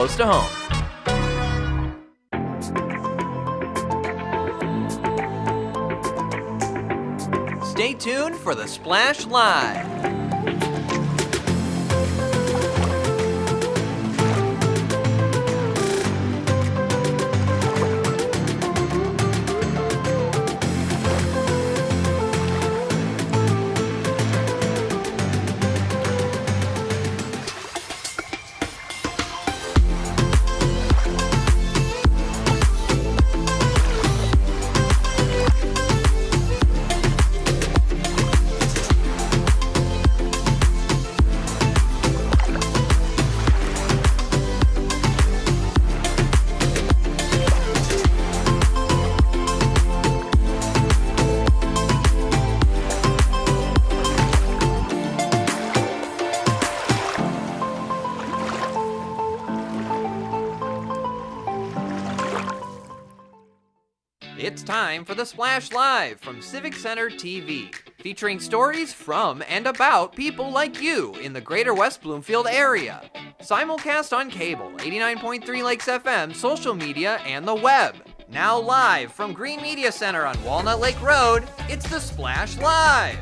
close to home. Stay tuned for the Splash Live. It's time for the Splash Live from Civic Center TV, featuring stories from and about people like you in the Greater West Bloomfield area. Simulcast on cable, 89.3 Lakes FM, social media, and the web. Now live from Green Media Center on Walnut Lake Road, it's the Splash Live.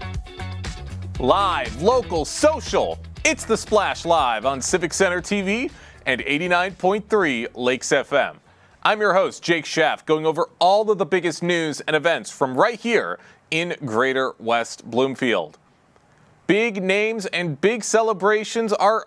Live, local, social. It's the Splash Live on Civic Center TV and 89.3 Lakes FM. I'm your host, Jake Schaff, going over all of the biggest news and events from right here in Greater West Bloomfield. Big names and big celebrations are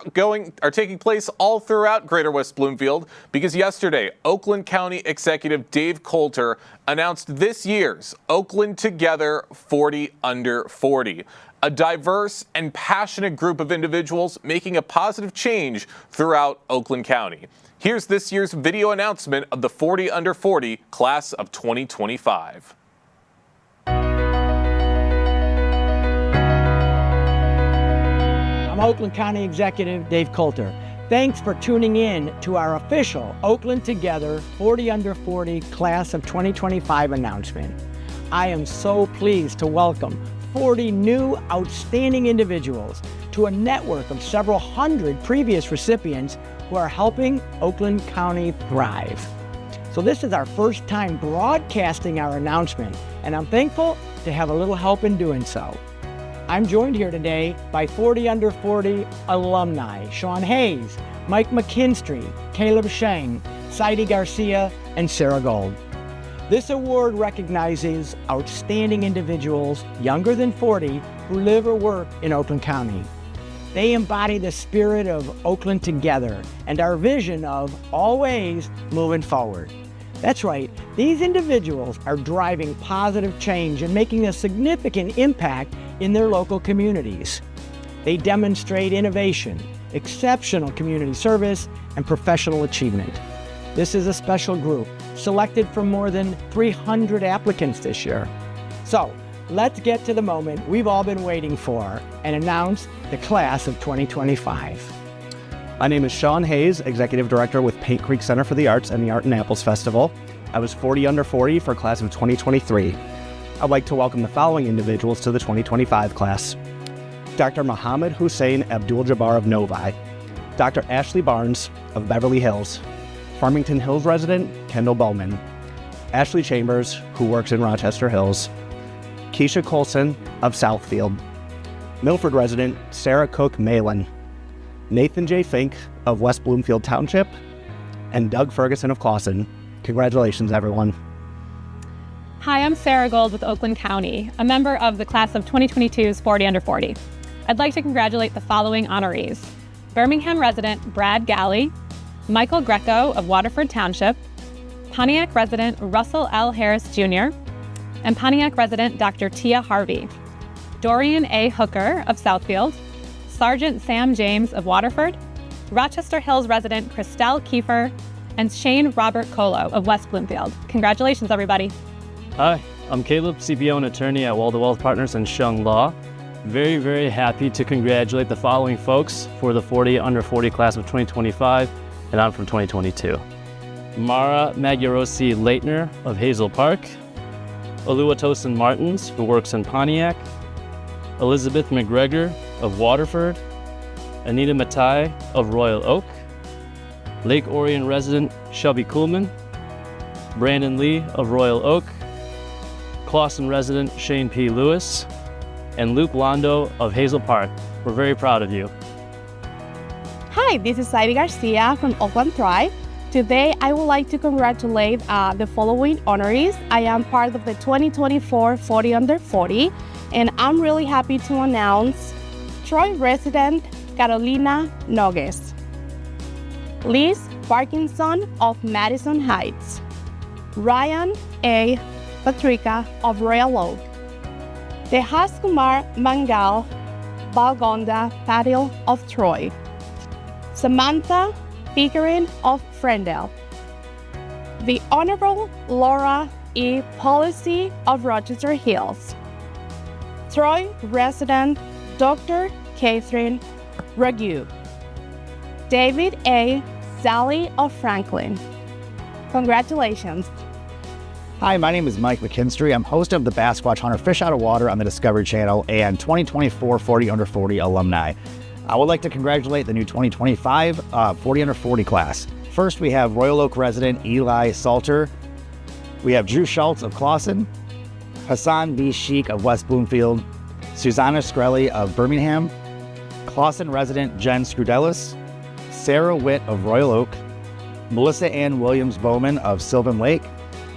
taking place all throughout Greater West Bloomfield because yesterday, Oakland County Executive Dave Coulter announced this year's Oakland Together 40 Under 40. A diverse and passionate group of individuals making a positive change throughout Oakland County. Here's this year's video announcement of the 40 Under 40 class of 2025. I'm Oakland County Executive Dave Coulter. Thanks for tuning in to our official Oakland Together 40 Under 40 class of 2025 announcement. I am so pleased to welcome 40 new outstanding individuals to a network of several hundred previous recipients who are helping Oakland County thrive. So this is our first time broadcasting our announcement, and I'm thankful to have a little help in doing so. I'm joined here today by 40 Under 40 alumni, Sean Hayes, Mike McKinstry, Caleb Sheng, Saidi Garcia, and Sarah Gold. This award recognizes outstanding individuals younger than 40 who live or work in Oakland County. They embody the spirit of Oakland Together and our vision of always moving forward. That's right, these individuals are driving positive change and making a significant impact in their local communities. They demonstrate innovation, exceptional community service, and professional achievement. This is a special group selected from more than 300 applicants this year. So, let's get to the moment we've all been waiting for and announce the class of 2025. My name is Sean Hayes, Executive Director with Paint Creek Center for the Arts and the Art in Apples Festival. I was 40 Under 40 for class of 2023. I'd like to welcome the following individuals to the 2025 class. Dr. Mohammed Hussein Abdul-Jabbar of Novi, Dr. Ashley Barnes of Beverly Hills, Farmington Hills resident Kendall Bowman, Ashley Chambers, who works in Rochester Hills, Keisha Colson of Southfield, Milford resident Sarah Cook Malin, Nathan J. Fink of West Bloomfield Township, and Doug Ferguson of Clawson. Congratulations, everyone. Hi, I'm Sarah Gold with Oakland County, a member of the class of 2022's 40 Under 40. I'd like to congratulate the following honorees: Birmingham resident Brad Galley, Michael Greco of Waterford Township, Pontiac resident Russell L. Harris Jr., and Pontiac resident Dr. Tia Harvey, Dorian A. Hooker of Southfield, Sergeant Sam James of Waterford, Rochester Hills resident Christelle Kiefer, and Shane Robert Colo of West Bloomfield. Congratulations, everybody. Hi, I'm Caleb, CPO and attorney at Waldo Wealth Partners and Shung Law. Very, very happy to congratulate the following folks for the 40 Under 40 class of 2025, and I'm from 2022. Mara Magyarosi Leitner of Hazel Park, Oluwatosin Martins, who works in Pontiac, Elizabeth McGregor of Waterford, Anita Matai of Royal Oak, Lake Orion resident Shelby Kuhlman, Brandon Lee of Royal Oak, Clawson resident Shane P. Lewis, and Luke Londo of Hazel Park. We're very proud of you. Hi, this is Heidi Garcia from Oakland Thrive. Today, I would like to congratulate the following honorees. I am part of the 2024 40 Under 40, and I'm really happy to announce Troy resident Carolina Nogues, Liz Parkinson of Madison Heights, Ryan A. Patrica of Royal Oak, Tejas Kumar Mangal Balgonda Patil of Troy, Samantha Pickering of Frendale, the Honorable Laura E. Policy of Rochester Hills, Troy resident Dr. Catherine Ragu, David A. Sally of Franklin. Congratulations. Hi, my name is Mike McKinstry. I'm host of the Basquatch Hunter Fish Out of Water on the Discovery Channel and 2024 40 Under 40 alumni. I would like to congratulate the new 2025 40 Under 40 class. First, we have Royal Oak resident Eli Salter. We have Drew Schultz of Clawson, Hassan B. Sheik of West Bloomfield, Susanna Skrelly of Birmingham, Clawson resident Jen Scrudelis, Sarah Witt of Royal Oak, Melissa Ann Williams Bowman of Sylvan Lake,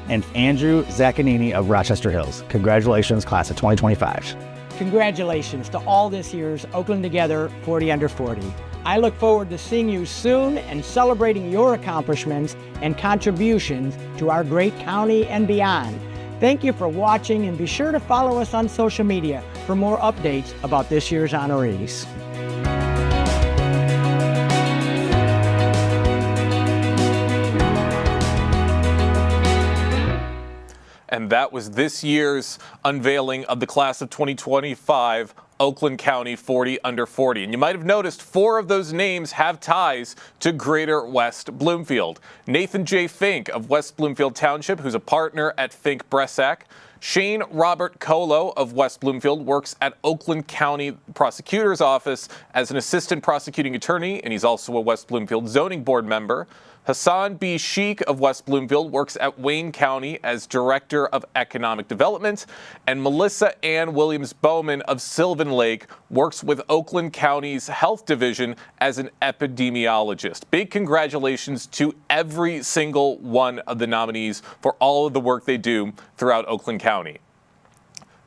and Andrew Zaccanini of Rochester Hills. Congratulations, class of 2025. Congratulations to all this year's Oakland Together 40 Under 40. I look forward to seeing you soon and celebrating your accomplishments and contributions to our great county and beyond. Thank you for watching, and be sure to follow us on social media for more updates about this year's honorees. And that was this year's unveiling of the class of 2025 Oakland County 40 Under 40. And you might have noticed 4 of those names have ties to Greater West Bloomfield. Nathan J. Fink of West Bloomfield Township, who's a partner at Fink Bressac. Shane Robert Colo of West Bloomfield works at Oakland County Prosecutor's Office as an assistant prosecuting attorney, and he's also a West Bloomfield Zoning Board member. Hassan B. Sheik of West Bloomfield works at Wayne County as Director of Economic Development, and Melissa Ann Williams Bowman of Sylvan Lake works with Oakland County's Health Division as an epidemiologist. Big congratulations to every single one of the nominees for all of the work they do throughout Oakland County.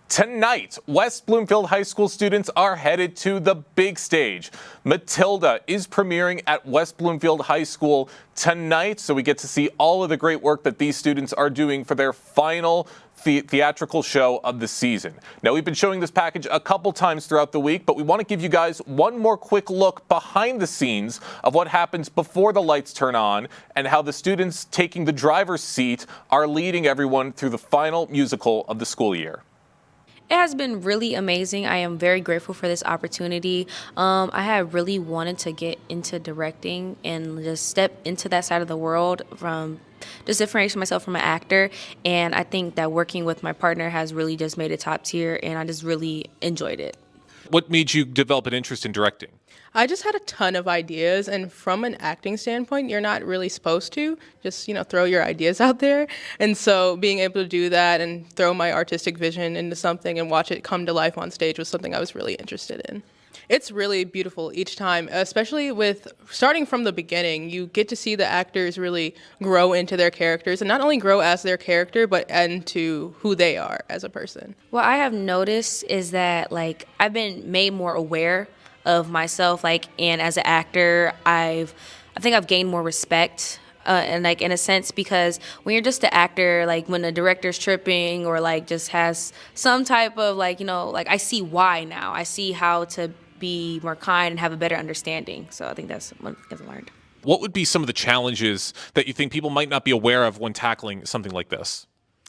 Tonight, West Bloomfield High School students are headed to the big stage. Matilda is premiering at West Bloomfield High School tonight, so we get to see all of the great work that these students are doing for their final theatrical show of the season. Now, we've been showing this package a couple times throughout the week, but we want to give you guys one more quick look behind the scenes of what happens before the lights turn on and how the students taking the driver's seat are leading everyone through the final musical of the school year. It has been really amazing. I am very grateful for this opportunity. I have really wanted to get into directing and just step into that side of the world from just differentiating myself from an actor. And I think that working with my partner has really just made it top tier, and I just really enjoyed it. What made you develop an interest in directing? I just had a ton of ideas, and from an acting standpoint, you're not really supposed to just, throw your ideas out there. And so being able to do that and throw my artistic vision into something and watch it come to life on stage was something I was really interested in. It's really beautiful each time, especially with starting from the beginning. You get to see the actors really grow into their characters, and not only grow as their character, but into who they are as a person. What I have noticed is that, I've been made more aware of myself, and as an actor, I think I've gained more respect, and in a sense, because when you're just an actor, when the director's tripping or just has some type of I see why now. I see how to be more kind and have a better understanding. So I think that's one thing I've learned. What would be some of the challenges that you think people might not be aware of when tackling something like this?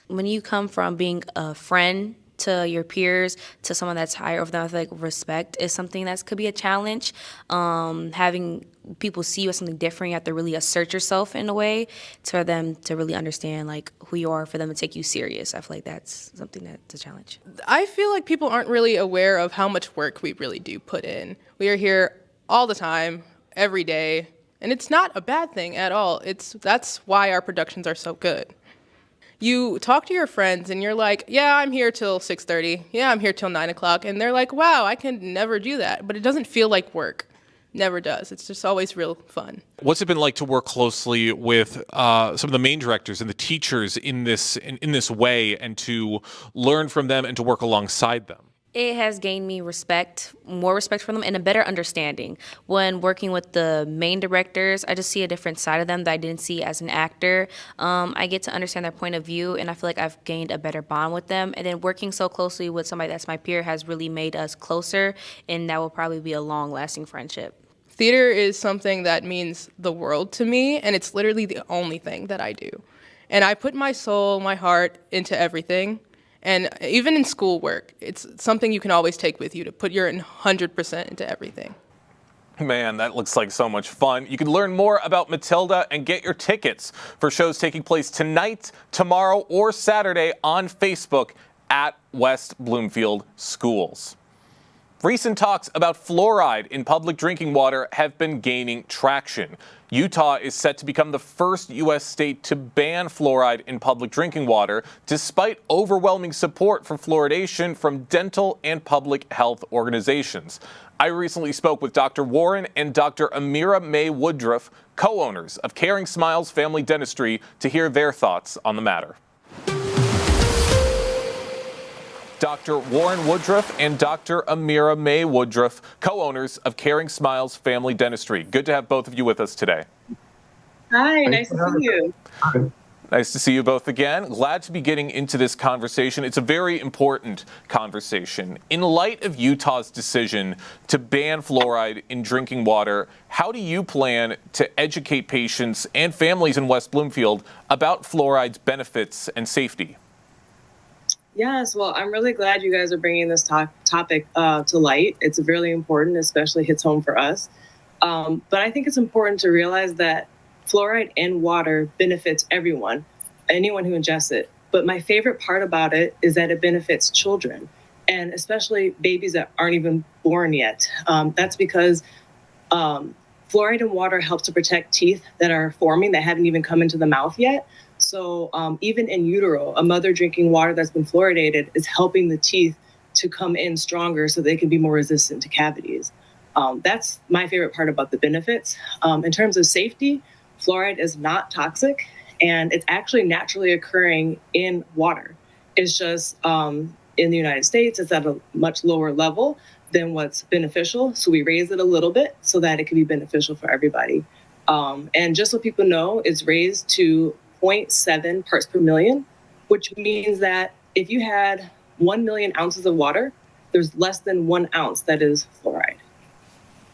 When you come from being a friend to your peers, to someone that's higher over them, I feel like respect is something that could be a challenge. Having people see you as something different, you have to really assert yourself in a way for them to really understand who you are, for them to take you serious. I feel like that's something that's a challenge. I feel like people aren't really aware of how much work we really do put in. We are here all the time, every day, And it's not a bad thing at all. That's why our productions are so good. You talk to your friends and you're like, yeah, I'm here till 6:30. Yeah, I'm here till 9 o'clock. And they're like, wow, I can never do that. But it doesn't feel like work. Never does. It's just always real fun. What's it been like to work closely with some of the main directors and the teachers in this way, and to learn from them and to work alongside them? It has gained me more respect for them, and a better understanding. When working with the main directors, I just see a different side of them that I didn't see as an actor. I get to understand their point of view, and I feel like I've gained a better bond with them. And then working so closely with somebody that's my peer has really made us closer, and that will probably be a long-lasting friendship. Theater is something that means the world to me, and it's literally the only thing that I do. And I put my soul, my heart into everything. And even in schoolwork, it's something you can always take with you, to put your 100% into everything. Man, that looks like so much fun. You can learn more about Matilda and get your tickets for shows taking place tonight, tomorrow, or Saturday on Facebook at West Bloomfield Schools. Recent talks about fluoride in public drinking water have been gaining traction. Utah is set to become the first U.S. state to ban fluoride in public drinking water, despite overwhelming support for fluoridation from dental and public health organizations. I recently spoke with Dr. Warren and Dr. Amira Mae Woodruff, co-owners of Caring Smiles Family Dentistry, to hear their thoughts on the matter. Dr. Warren Woodruff and Dr. Amira Mae Woodruff, co-owners of Caring Smiles Family Dentistry. Good to have both of you with us today. Hi, nice to see you. Nice to see you both again. Glad to be getting into this conversation. It's a very important conversation. In light of Utah's decision to ban fluoride in drinking water, how do you plan to educate patients and families in West Bloomfield about fluoride's benefits and safety? Yes, well, I'm really glad you guys are bringing this topic to light. It's really important, especially hits home for us. But I think it's important to realize that fluoride in water benefits everyone, anyone who ingests it. But my favorite part about it is that it benefits children, and especially babies that aren't even born yet. That's because fluoride in water helps to protect teeth that are forming, that haven't even come into the mouth yet. So even in utero, a mother drinking water that's been fluoridated is helping the teeth to come in stronger so they can be more resistant to cavities. That's my favorite part about the benefits. In terms of safety, fluoride is not toxic, and it's actually naturally occurring in water. It's just in the United States, it's at a much lower level than what's beneficial. So we raise it a little bit so that it can be beneficial for everybody. And just so people know, it's raised to 0.7 parts per million, which means that if you had 1 million ounces of water, there's less than 1 ounce that is fluoride.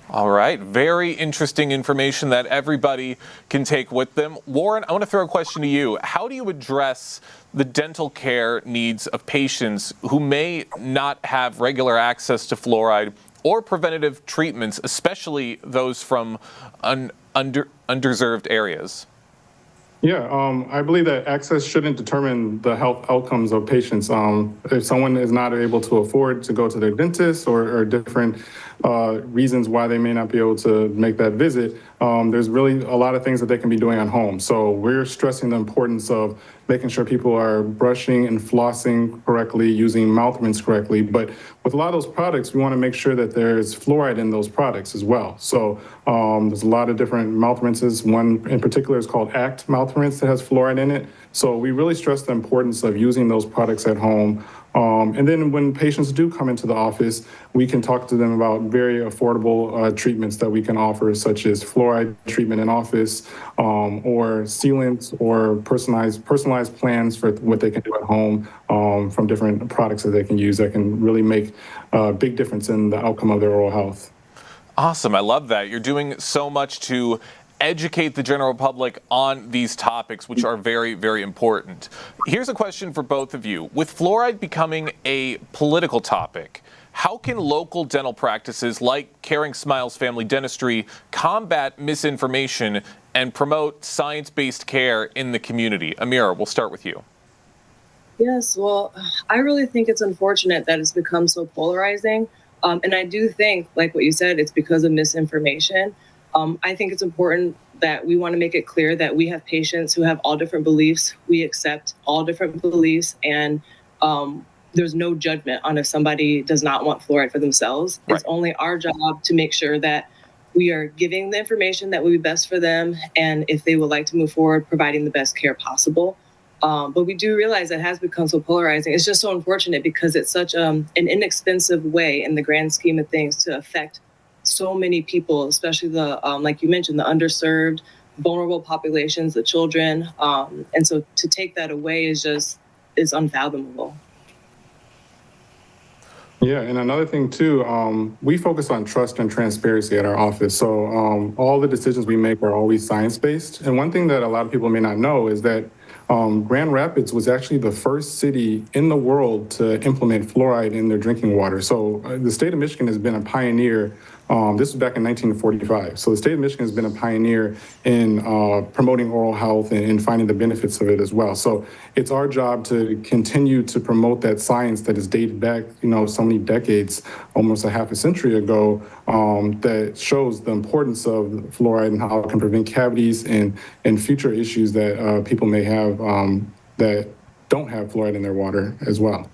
All right. Very interesting information that everybody can take with them. Warren, I want to throw a question to you. How do you address the dental care needs of patients who may not have regular access to fluoride or preventative treatments, especially those from underserved areas? Yeah, I believe that access shouldn't determine the health outcomes of patients. If someone is not able to afford to go to their dentist or different reasons why they may not be able to make that visit, there's really a lot of things that they can be doing at home. So we're stressing the importance of making sure people are brushing and flossing correctly, using mouth rinse correctly. But with a lot of those products, we want to make sure that there's fluoride in those products as well. So there's a lot of different mouth rinses. One in particular is called ACT mouth rinse that has fluoride in it. So we really stress the importance of using those products at home. And then when patients do come into the office, we can talk to them about very affordable treatments that we can offer, such as fluoride treatment in office, or sealants, or personalized plans for what they can do at home from different products that they can use that can really make a big difference in the outcome of their oral health. Awesome. I love that. You're doing so much to educate the general public on these topics, which are very, very important. Here's a question for both of you. With fluoride becoming a political topic, how can local dental practices like Caring Smiles Family Dentistry combat misinformation and promote science-based care in the community? Amira, we'll start with you. Yes, well, I really think it's unfortunate that it's become so polarizing. And I do think, like what you said, it's because of misinformation. I think it's important that we want to make it clear that we have patients who have all different beliefs. We accept all different beliefs, and there's no judgment on if somebody does not want fluoride for themselves. Right. It's only our job to make sure that we are giving the information that would be best for them, and if they would like to move forward, providing the best care possible. But we do realize that it has become so polarizing. It's just so unfortunate because it's such an inexpensive way in the grand scheme of things to affect so many people, especially the, like you mentioned, the underserved, vulnerable populations, the children. And so to take that away is unfathomable. Yeah, and another thing too, we focus on trust and transparency at our office. So all the decisions we make are always science-based. And one thing that a lot of people may not know is that Grand Rapids was actually the first city in the world to implement fluoride in their drinking water. So the state of Michigan has been a pioneer. This was back in 1945. So the state of Michigan has been a pioneer in promoting oral health and finding the benefits of it as well. So it's our job to continue to promote that science that is dated back, so many decades, almost a half a century ago, that shows the importance of fluoride and how it can prevent cavities and future issues that people may have that don't have fluoride in their water as well.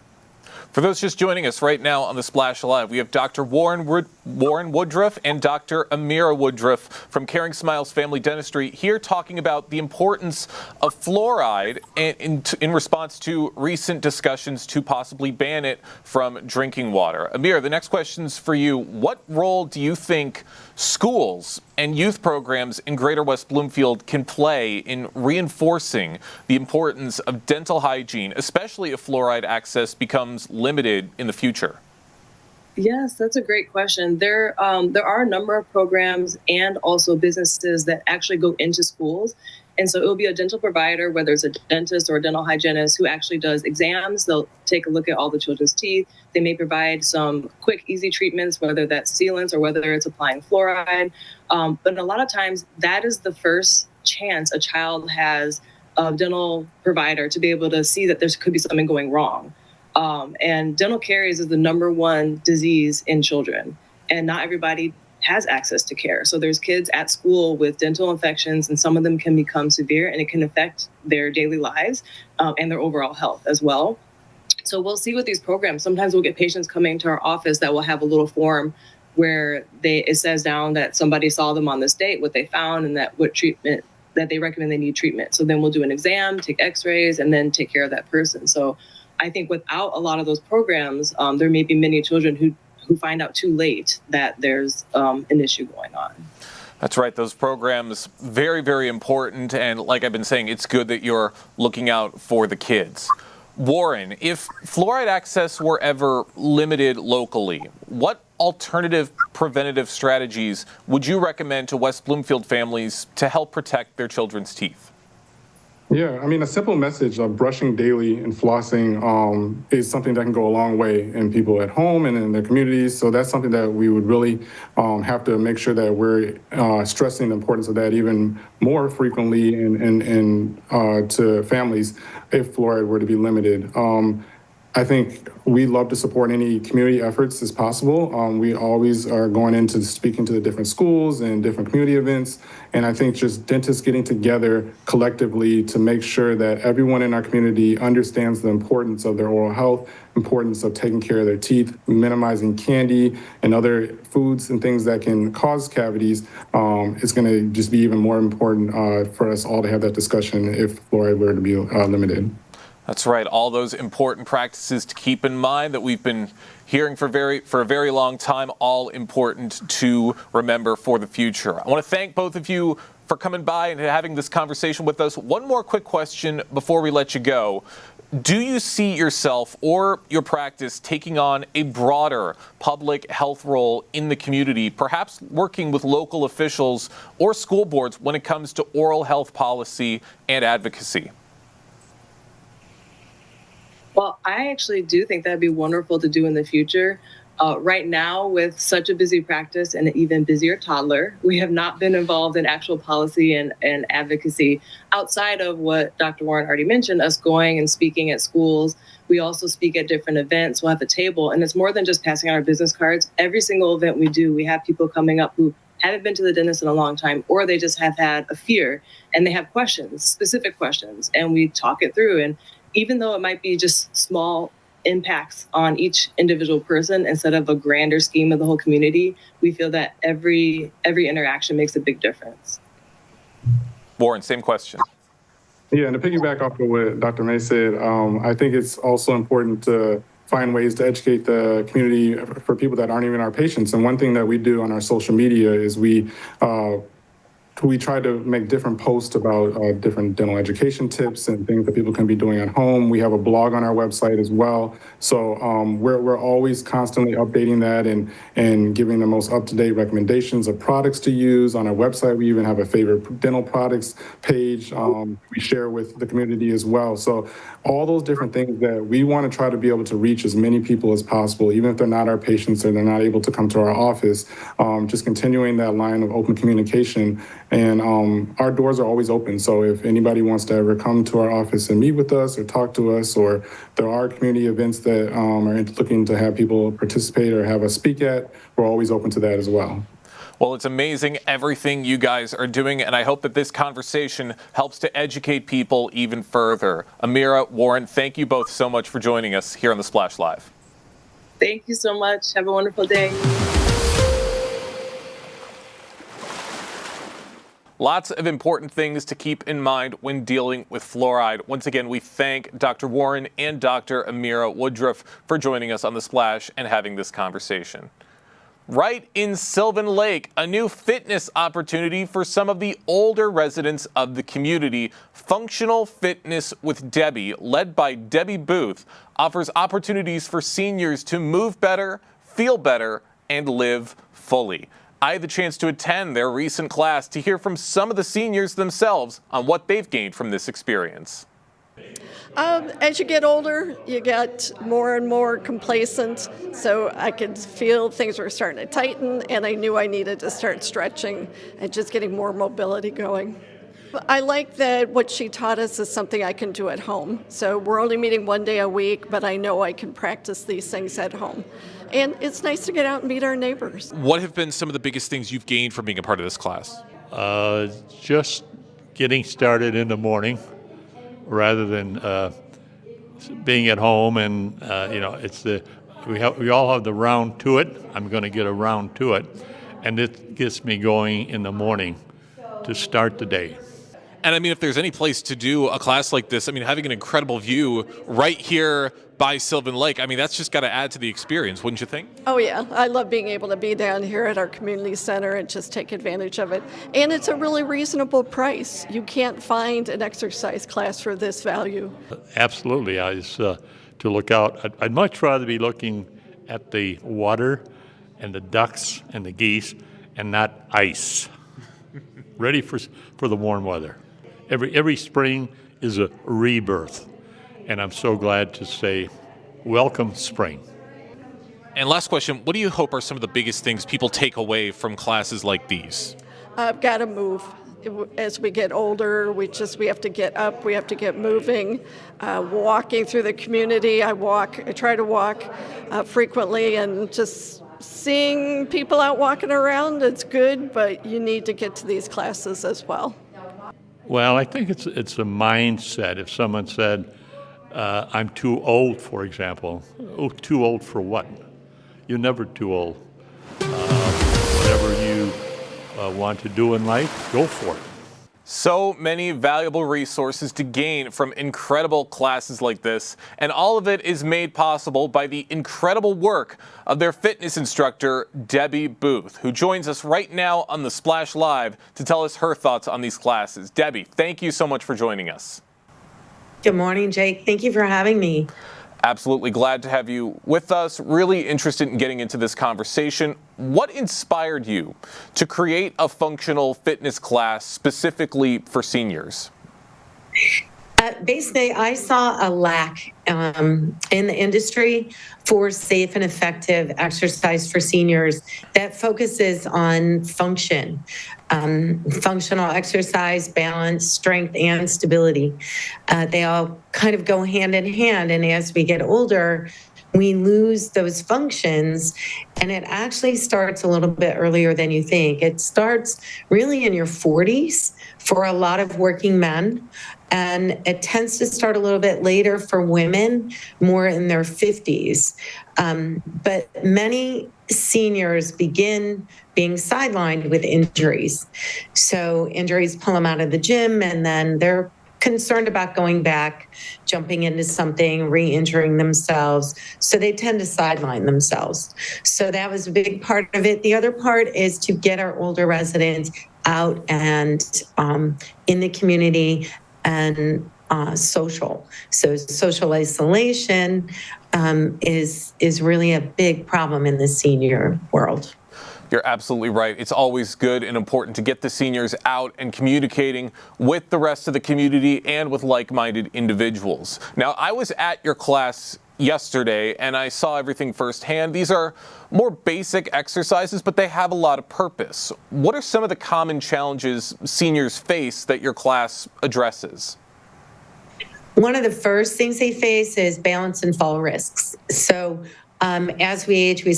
For those just joining us right now on the Splash Live, we have Dr. Warren Woodruff and Dr. Amira Woodruff from Caring Smiles Family Dentistry here talking about the importance of fluoride in response to recent discussions to possibly ban it from drinking water. Amira, the next question is for you. What role do you think schools and youth programs in Greater West Bloomfield can play in reinforcing the importance of dental hygiene, especially if fluoride access becomes limited in the future? Yes, that's a great question. There are a number of programs and also businesses that actually go into schools. And so it will be a dental provider, whether it's a dentist or a dental hygienist, who actually does exams. They'll take a look at all the children's teeth. They may provide some quick, easy treatments, whether that's sealants or whether it's applying fluoride. But a lot of times that is the first chance a child has a dental provider to be able to see that there could be something going wrong. And dental caries is the #1 disease in children, and not everybody has access to care. So there's kids at school with dental infections, and some of them can become severe, and it can affect their daily lives and their overall health as well. So we'll see with these programs. Sometimes we'll get patients coming to our office that will have a little form where it says down that somebody saw them on this date, what they found, and that what treatment that they recommend they need treatment. So then we'll do an exam, take x-rays, and then take care of that person. So I think without a lot of those programs, there may be many children who find out too late that there's an issue going on. That's right. Those programs, very, very important. And like I've been saying, it's good that you're looking out for the kids. Warren, if fluoride access were ever limited locally, what alternative preventative strategies would you recommend to West Bloomfield families to help protect their children's teeth? Yeah, I mean, a simple message of brushing daily and flossing is something that can go a long way in people at home and in their communities. So that's something that we would really have to make sure that we're stressing the importance of that even more frequently and to families if fluoride were to be limited. I think we love to support any community efforts as possible. We always are going into speaking to the different schools and different community events. And I think just dentists getting together collectively to make sure that everyone in our community understands the importance of their oral health, importance of taking care of their teeth, minimizing candy and other foods and things that can cause cavities, is going to just be even more important for us all to have that discussion if fluoride were to be limited. That's right. All those important practices to keep in mind that we've been hearing for a very long time, all important to remember for the future. I want to thank both of you for coming by and having this conversation with us. One more quick question before we let you go. Do you see yourself or your practice taking on a broader public health role in the community, perhaps working with local officials or school boards when it comes to oral health policy and advocacy? Well, I actually do think that'd be wonderful to do in the future. Right now, with such a busy practice and an even busier toddler, we have not been involved in actual policy and advocacy outside of what Dr. Warren already mentioned, us going and speaking at schools. We also speak at different events. We'll have a table, and it's more than just passing out our business cards. Every single event we do, we have people coming up who haven't been to the dentist in a long time, or they just have had a fear and they have questions, specific questions, and we talk it through. And even though it might be just small impacts on each individual person instead of a grander scheme of the whole community, we feel that every interaction makes a big difference. Warren, same question. Yeah, and to piggyback off of what Dr. May said, I think it's also important to find ways to educate the community for people that aren't even our patients. And one thing that we do on our social media is we try to make different posts about different dental education tips and things that people can be doing at home. We have a blog on our website as well. So we're always constantly updating that and giving the most up-to-date recommendations of products to use. On our website, we even have a favorite dental products page we share with the community as well. So all those different things that we want to try to be able to reach as many people as possible, even if they're not our patients or they're not able to come to our office, just continuing that line of open communication. And our doors are always open. So if anybody wants to ever come to our office and meet with us or talk to us, or there are community events that are looking to have people participate or have us speak at, we're always open to that as well. Well, it's amazing everything you guys are doing, and I hope that this conversation helps to educate people even further. Amira, Warren, thank you both so much for joining us here on The Splash Live. Thank you so much. Have a wonderful day. Lots of important things to keep in mind when dealing with fluoride. Once again, we thank Dr. Warren and Dr. Amira Woodruff for joining us on The Splash and having this conversation. Right in Sylvan Lake, a new fitness opportunity for some of the older residents of the community. Functional Fitness with Debbie, led by Debbie Booth, offers opportunities for seniors to move better, feel better, and live fully. I had the chance to attend their recent class to hear from some of the seniors themselves on what they've gained from this experience. As you get older, you get more and more complacent, so I could feel things were starting to tighten, and I knew I needed to start stretching and just getting more mobility going. I like that what she taught us is something I can do at home. So we're only meeting one day a week, but I know I can practice these things at home. And it's nice to get out and meet our neighbors. What have been some of the biggest things you've gained from being a part of this class? Just getting started in the morning rather than being at home. And, we all have the round to it. I'm going to get a round to it. And it gets me going in the morning to start the day. And I mean, if there's any place to do a class like this, I mean, having an incredible view right here by Sylvan Lake, I mean, that's just got to add to the experience, wouldn't you think? Oh, yeah. I love being able to be down here at our community center and just take advantage of it. And it's a really reasonable price. You can't find an exercise class for this value. Absolutely. To look out. I'd much rather be looking at the water and the ducks and the geese and not ice. Ready for the warm weather. Every spring is a rebirth, and I'm so glad to say, welcome spring. And last question, what do you hope are some of the biggest things people take away from classes like these? I've got to move. As we get older, we have to get up, we have to get moving. Walking through the community, I try to walk frequently, and just seeing people out walking around, it's good, but you need to get to these classes as well. Well, I think it's a mindset. If someone said, I'm too old, for example. Oh, too old for what? You're never too old. Whatever you want to do in life, go for it. So many valuable resources to gain from incredible classes like this, and all of it is made possible by the incredible work of their fitness instructor, Debbie Booth, who joins us right now on The Splash Live to tell us her thoughts on these classes. Debbie, thank you so much for joining us. Good morning, Jake. Thank you for having me. Absolutely glad to have you with us. Really interested in getting into this conversation. What inspired you to create a functional fitness class specifically for seniors? Basically, I saw a lack in the industry for safe and effective exercise for seniors that focuses on function, functional exercise, balance, strength, and stability. They all kind of go hand in hand. And as we get older, we lose those functions, and it actually starts a little bit earlier than you think. It starts really in your 40s for a lot of working men, and it tends to start a little bit later for women, more in their 50s. But many seniors begin being sidelined with injuries. So injuries pull them out of the gym, and then they're concerned about going back, jumping into something, re-injuring themselves. So they tend to sideline themselves. So that was a big part of it. The other part is to get our older residents out and in the community and social. So social isolation is really a big problem in the senior world. You're absolutely right. It's always good and important to get the seniors out and communicating with the rest of the community and with like-minded individuals. Now, I was at your class yesterday and I saw everything firsthand. These are more basic exercises, but they have a lot of purpose. What are some of the common challenges seniors face that your class addresses? One of the first things they face is balance and fall risks. So as we age, we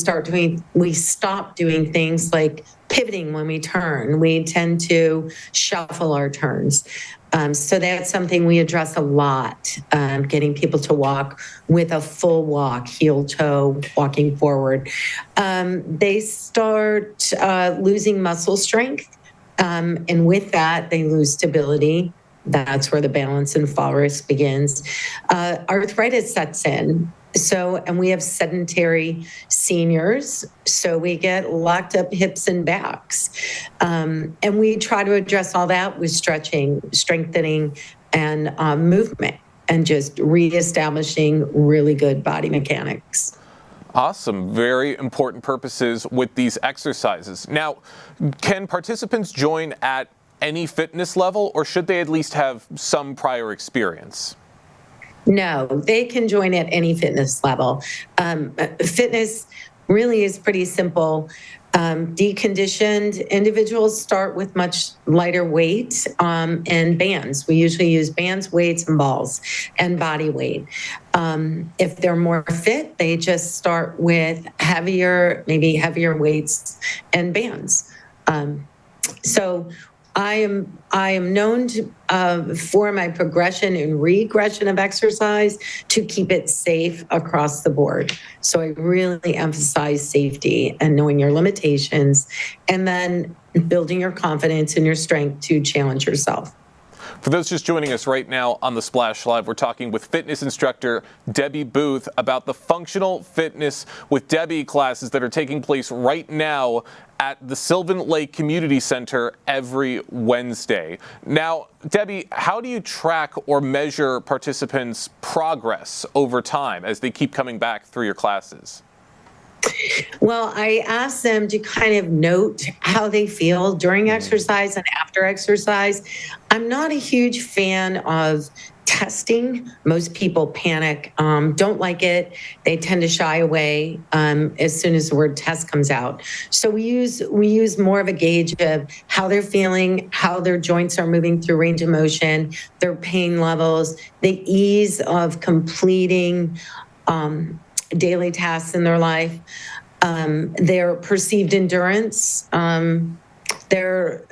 stop doing things like pivoting when we turn. We tend to shuffle our turns. So that's something we address a lot, getting people to walk with a full walk, heel toe, walking forward. They start losing muscle strength, and with that, they lose stability. That's where the balance and fall risk begins. Arthritis sets in. So, and we have sedentary seniors, so we get locked up hips and backs. And we try to address all that with stretching, strengthening, and movement, and just reestablishing really good body mechanics. Awesome. Very important purposes with these exercises. Now, can participants join at any fitness level, or should they at least have some prior experience? No, they can join at any fitness level. Fitness really is pretty simple. Deconditioned individuals start with much lighter weight and bands. We usually use bands, weights, and balls, and body weight. If they're more fit, they just start with maybe heavier weights and bands. So I am known for my progression and regression of exercise to keep it safe across the board. So I really emphasize safety and knowing your limitations, and then building your confidence and your strength to challenge yourself. For those just joining us right now on the Splash Live, we're talking with fitness instructor Debbie Booth about the Functional Fitness with Debbie classes that are taking place right now at the Sylvan Lake Community Center every Wednesday. Now, Debbie, how do you track or measure participants' progress over time as they keep coming back through your classes? Well, I ask them to kind of note how they feel during exercise and after exercise. I'm not a huge fan of testing. Most people panic, don't like it. They tend to shy away as soon as the word test comes out. So we use more of a gauge of how they're feeling, how their joints are moving through range of motion, their pain levels, the ease of completing daily tasks in their life, their perceived endurance, their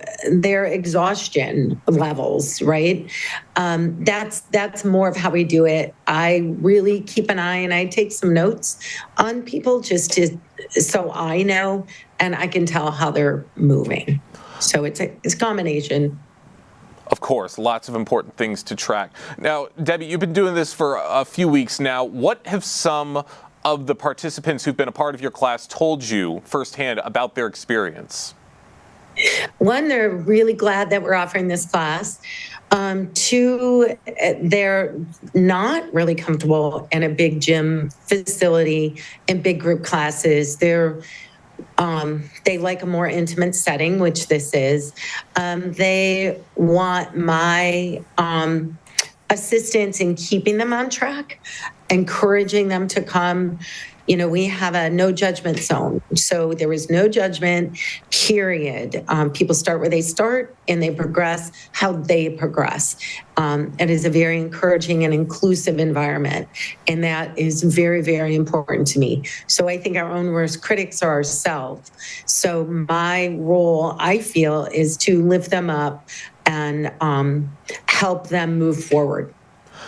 exhaustion levels, right? That's more of how we do it. I really keep an eye and I take some notes on people so I know and I can tell how they're moving. So it's a combination. Of course, lots of important things to track. Now, Debbie, you've been doing this for a few weeks now. What have some of the participants who've been a part of your class told you firsthand about their experience? One, they're really glad that we're offering this class. Two, they're not really comfortable in a big gym facility and big group classes. They like a more intimate setting, which this is. They want my assistance in keeping them on track, encouraging them to come. we have a no judgment zone. So there is no judgment, period. People start where they start and they progress how they progress. It is a very encouraging and inclusive environment. And that is very, very important to me. So I think our own worst critics are ourselves. So my role, I feel, is to lift them up and help them move forward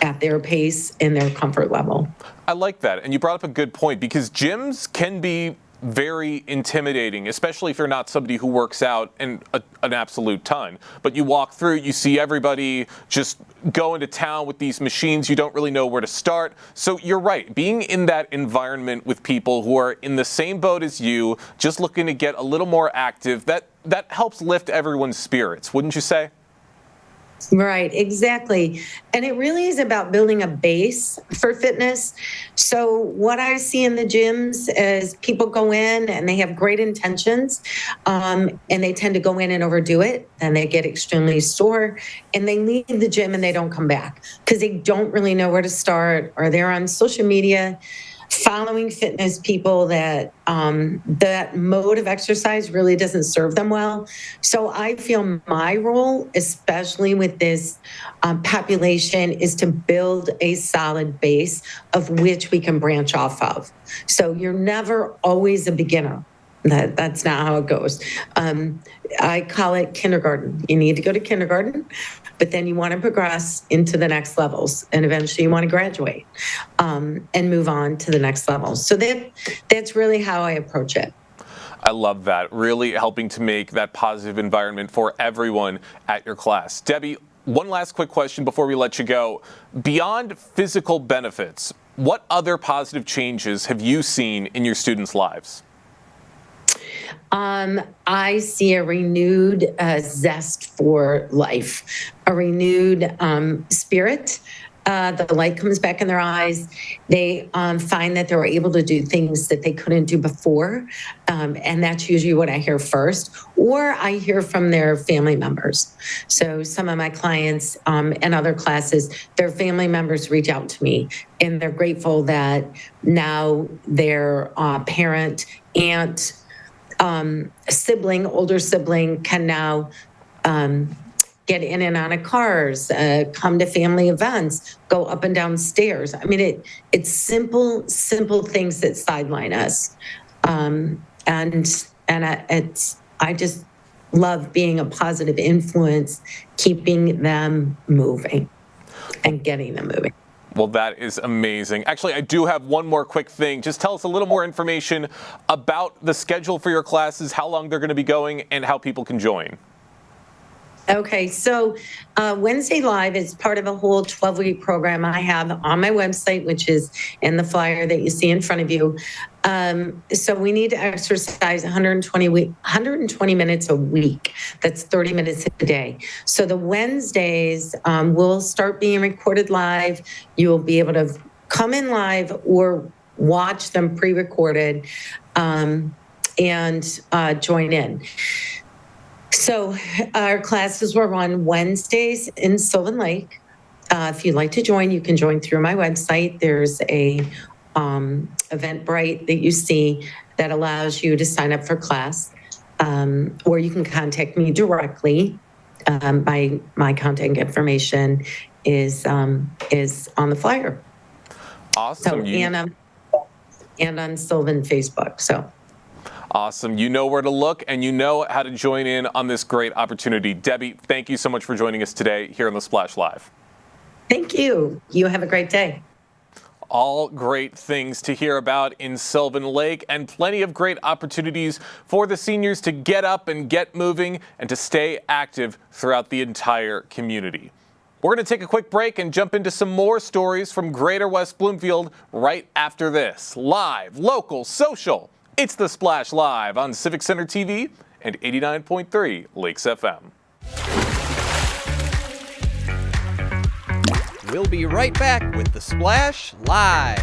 at their pace and their comfort level. I like that. And you brought up a good point, because gyms can be very intimidating, especially if you're not somebody who works out an absolute ton. But you walk through, you see everybody just go into town with these machines. You don't really know where to start. So you're right. Being in that environment with people who are in the same boat as you, just looking to get a little more active, that helps lift everyone's spirits, wouldn't you say? Right, exactly. And it really is about building a base for fitness. So what I see in the gyms is people go in and they have great intentions, and they tend to go in and overdo it, and they get extremely sore, and they leave the gym and they don't come back because they don't really know where to start, or they're on social media following fitness people that that mode of exercise really doesn't serve them well. So I feel my role, especially with this population, is to build a solid base of which we can branch off of. So you're never always a beginner. That's not how it goes. I call it kindergarten. You need to go to kindergarten, but then you want to progress into the next levels, and eventually you want to graduate and move on to the next level. So that's really how I approach it. I love that. Really helping to make that positive environment for everyone at your class. Debbie, one last quick question before we let you go. Beyond physical benefits, what other positive changes have you seen in your students' lives? I see a renewed zest for life, a renewed spirit. The light comes back in their eyes. They find that they're able to do things that they couldn't do before. And that's usually what I hear first, or I hear from their family members. So some of my clients and other classes, their family members reach out to me, and they're grateful that now their parent, aunt, sibling, older sibling can now get in and out of cars, come to family events, go up and down stairs. I mean, it's simple things that sideline us. I just love being a positive influence, keeping them moving and getting them moving. Well, that is amazing. Actually, I do have one more quick thing. Just tell us a little more information about the schedule for your classes, how long they're going to be going, and how people can join. Okay, so Wednesday Live is part of a whole 12-week program I have on my website, which is in the flyer that you see in front of you. So we need to exercise 120 minutes a week. That's 30 minutes a day. So the Wednesdays will start being recorded live. You will be able to come in live or watch them pre-recorded and join in. So our classes will run Wednesdays in Sylvan Lake. If you'd like to join, you can join through my website. There's a Eventbrite that you see that allows you to sign up for class, or you can contact me directly. My contact information is on the flyer. Awesome. So, and on Sylvan Facebook. So. Awesome. You know where to look, and you know how to join in on this great opportunity. Debbie, thank you so much for joining us today here on the Splash Live. Thank you. You have a great day. All great things to hear about in Sylvan Lake, and plenty of great opportunities for the seniors to get up and get moving and to stay active throughout the entire community. We're going to take a quick break and jump into some more stories from Greater West Bloomfield right after this. Live, local, social. It's the Splash Live on Civic Center TV and 89.3 Lakes FM. We'll be right back with the Splash Live.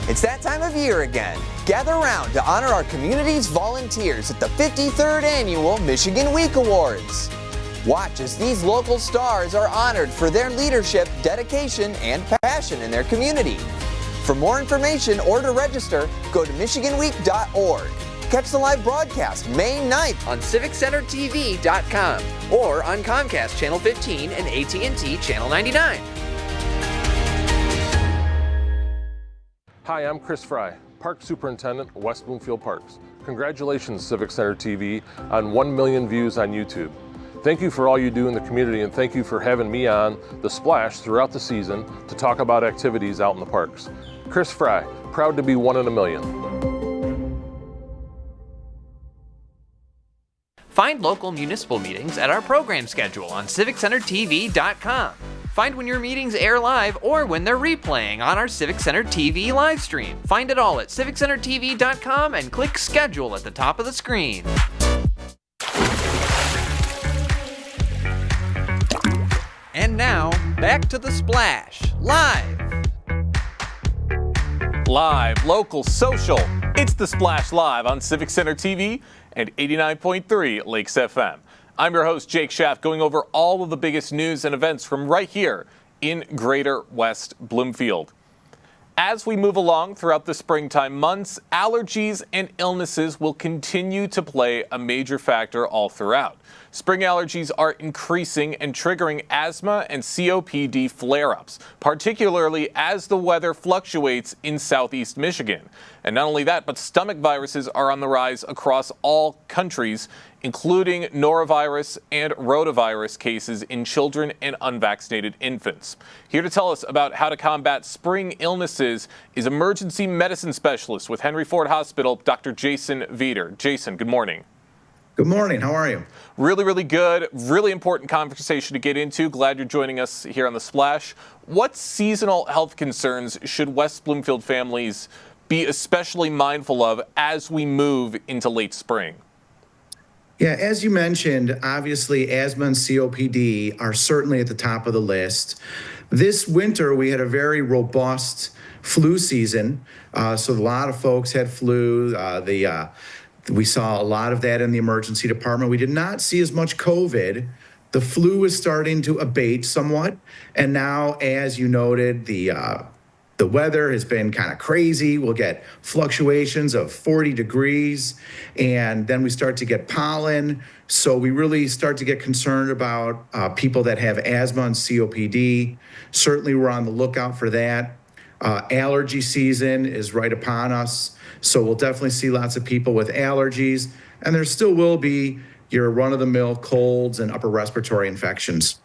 It's that time of year again. Gather around to honor our community's volunteers at the 53rd Annual Michigan Week Awards. Watch as these local stars are honored for their leadership, dedication, and passion in their community. For more information or to register, go to michiganweek.org. Catch the live broadcast May 9th on civiccentertv.com or on Comcast Channel 15 and AT&T Channel 99. Hi, I'm Chris Fry, Park Superintendent, West Bloomfield Parks. Congratulations, Civic Center TV, on 1 million views on YouTube. Thank you for all you do in the community, and thank you for having me on The Splash throughout the season to talk about activities out in the parks. Chris Fry, proud to be 1 in a million. Find local municipal meetings at our program schedule on civiccentertv.com. Find when your meetings air live or when they're replaying on our Civic Center TV live stream. Find it all at civiccentertv.com and click schedule at the top of the screen. And now, back to The Splash, live. Live, local, social. It's The Splash Live on Civic Center TV and 89.3 Lakes FM. I'm your host, Jake Schaff, going over all of the biggest news and events from right here in Greater West Bloomfield. As we move along throughout the springtime months, allergies and illnesses will continue to play a major factor all throughout. Spring allergies are increasing and triggering asthma and COPD flare-ups, particularly as the weather fluctuates in southeast Michigan. And not only that, but stomach viruses are on the rise across all countries, including norovirus and rotavirus cases in children and unvaccinated infants. Here to tell us about how to combat spring illnesses is emergency medicine specialist with Henry Ford Hospital, Dr. Jason Veeder. Jason, good morning. Good morning. How are you? Really, really good. Really important conversation to get into. Glad you're joining us here on The Splash. What seasonal health concerns should West Bloomfield families be especially mindful of as we move into late spring? Yeah, as you mentioned, obviously asthma and COPD are certainly at the top of the list. This winter, we had a very robust flu season. So a lot of folks had flu. We saw a lot of that in the emergency department. We did not see as much COVID. The flu is starting to abate somewhat. And now, as you noted, the weather has been kind of crazy. We'll get fluctuations of 40 degrees, and then we start to get pollen. So we really start to get concerned about people that have asthma and COPD. Certainly, we're on the lookout for that. Allergy season is right upon us. So we'll definitely see lots of people with allergies, and there still will be your run-of-the-mill colds and upper respiratory infections.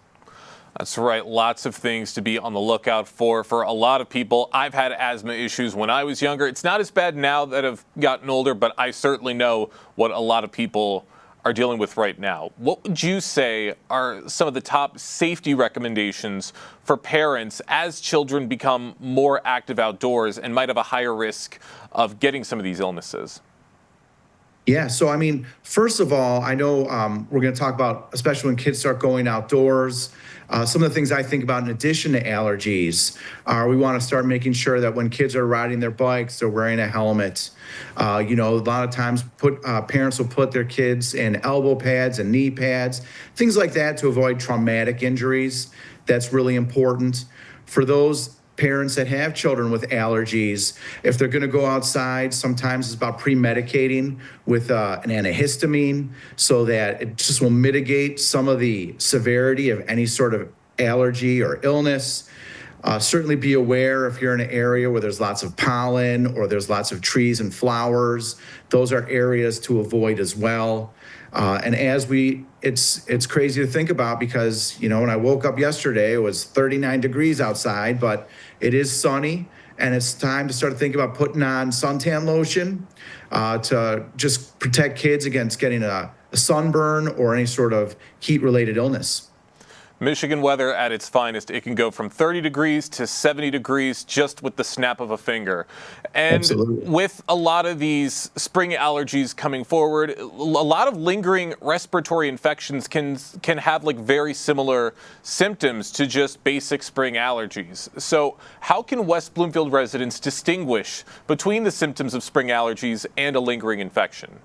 That's right. Lots of things to be on the lookout for a lot of people. I've had asthma issues when I was younger. It's not as bad now that I've gotten older, but I certainly know what a lot of people are dealing with right now. What would you say are some of the top safety recommendations for parents as children become more active outdoors and might have a higher risk of getting some of these illnesses? Yeah, so I mean, first of all, I know we're going to talk about, especially when kids start going outdoors, some of the things I think about in addition to allergies are we want to start making sure that when kids are riding their bikes, they're wearing a helmet. A lot of times parents will put their kids in elbow pads and knee pads, things like that to avoid traumatic injuries. That's really important. For those parents that have children with allergies, if they're going to go outside, sometimes it's about pre-medicating with an antihistamine so that it just will mitigate some of the severity of any sort of allergy or illness. Certainly be aware if you're in an area where there's lots of pollen or there's lots of trees and flowers. Those are areas to avoid as well. And it's crazy to think about because, when I woke up yesterday, it was 39 degrees outside, but it is sunny, and it's time to start thinking about putting on suntan lotion to just protect kids against getting a sunburn or any sort of heat-related illness. Michigan weather at its finest. It can go from 30 degrees to 70 degrees just with the snap of a finger. And Absolutely. With a lot of these spring allergies coming forward, a lot of lingering respiratory infections can have like very similar symptoms to just basic spring allergies. So how can West Bloomfield residents distinguish between the symptoms of spring allergies and a lingering infection?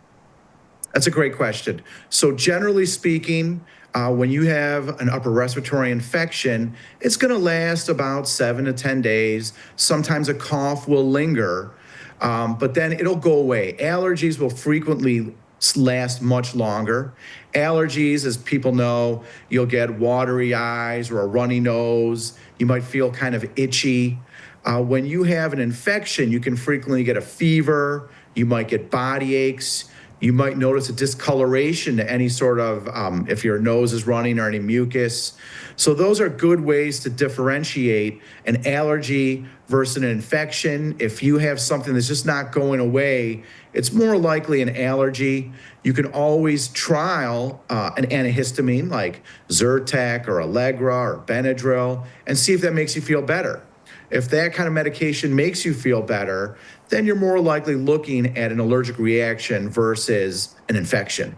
That's a great question. So generally speaking, When you have an upper respiratory infection, it's going to last about 7 to 10 days. Sometimes a cough will linger, but then it'll go away. Allergies will frequently last much longer. Allergies, as people know, you'll get watery eyes or a runny nose. You might feel kind of itchy. When you have an infection, you can frequently get a fever. You might get body aches. You might notice a discoloration to any sort of, if your nose is running or any mucus. So those are good ways to differentiate an allergy versus an infection. If you have something that's just not going away, it's more likely an allergy. You can always trial an antihistamine like Zyrtec or Allegra or Benadryl and see if that makes you feel better. If that kind of medication makes you feel better, then you're more likely looking at an allergic reaction versus an infection.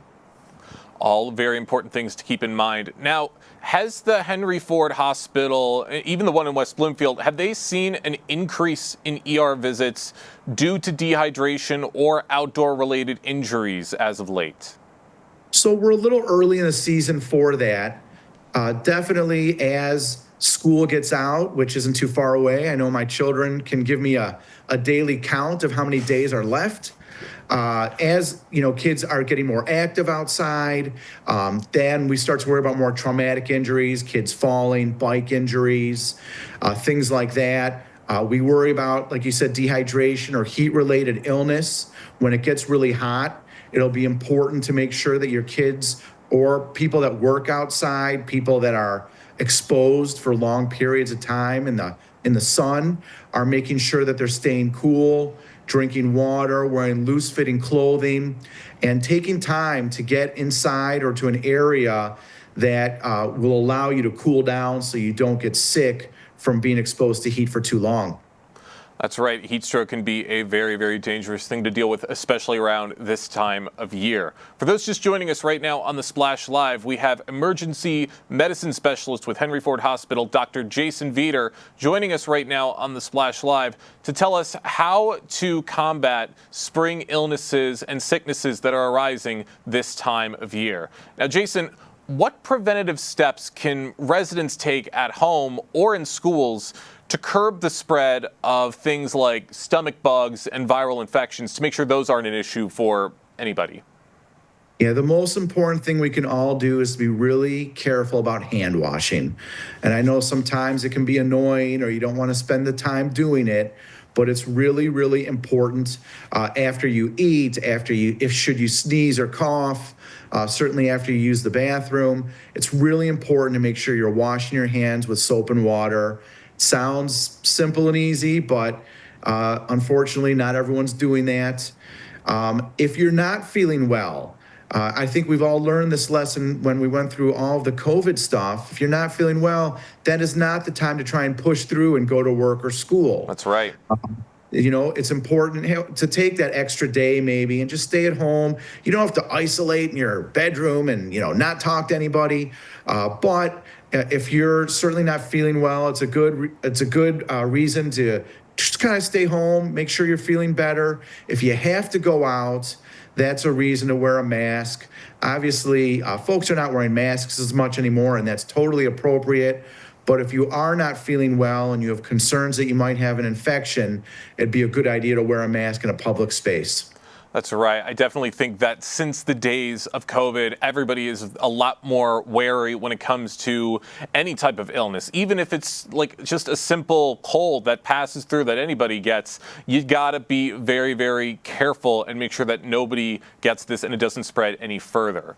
All very important things to keep in mind. Now, has the Henry Ford Hospital, even the one in West Bloomfield, have they seen an increase in ER visits due to dehydration or outdoor-related injuries as of late? So we're a little early in the season for that. Definitely as school gets out, which isn't too far away. I know my children can give me a daily count of how many days are left. As you know, kids are getting more active outside, then we start to worry about more traumatic injuries, kids falling, bike injuries, things like that. We worry about, like you said, dehydration or heat-related illness. When it gets really hot, it'll be important to make sure that your kids or people that work outside, people that are exposed for long periods of time in the sun, are making sure that they're staying cool, drinking water, wearing loose-fitting clothing, and taking time to get inside or to an area that will allow you to cool down so you don't get sick from being exposed to heat for too long. That's right. Heat stroke can be a very, very dangerous thing to deal with, especially around this time of year. For those just joining us right now on the Splash Live, we have emergency medicine specialist with Henry Ford Hospital, Dr. Jason Veeder, joining us right now on the Splash Live to tell us how to combat spring illnesses and sicknesses that are arising this time of year. Now, Jason, what preventative steps can residents take at home or in schools to curb the spread of things like stomach bugs and viral infections, to make sure those aren't an issue for anybody? Yeah, the most important thing we can all do is to be really careful about hand washing. And I know sometimes it can be annoying or you don't want to spend the time doing it, but it's really, really important after you eat, should you sneeze or cough, certainly after you use the bathroom. It's really important to make sure you're washing your hands with soap and water. Sounds simple and easy, but unfortunately, not everyone's doing that. If you're not feeling well, I think we've all learned this lesson when we went through all of the COVID stuff. If you're not feeling well, that is not the time to try and push through and go to work or school. That's right. You know, it's important to take that extra day maybe and just stay at home. You don't have to isolate in your bedroom and, not talk to anybody. But if you're certainly not feeling well, it's a good reason to just kind of stay home, make sure you're feeling better. If you have to go out, that's a reason to wear a mask. Obviously, folks are not wearing masks as much anymore, and that's totally appropriate. But if you are not feeling well and you have concerns that you might have an infection, it'd be a good idea to wear a mask in a public space. That's right. I definitely think that since the days of COVID, everybody is a lot more wary when it comes to any type of illness. Even if it's like just a simple cold that passes through that anybody gets, you gotta be very, very careful and make sure that nobody gets this and it doesn't spread any further.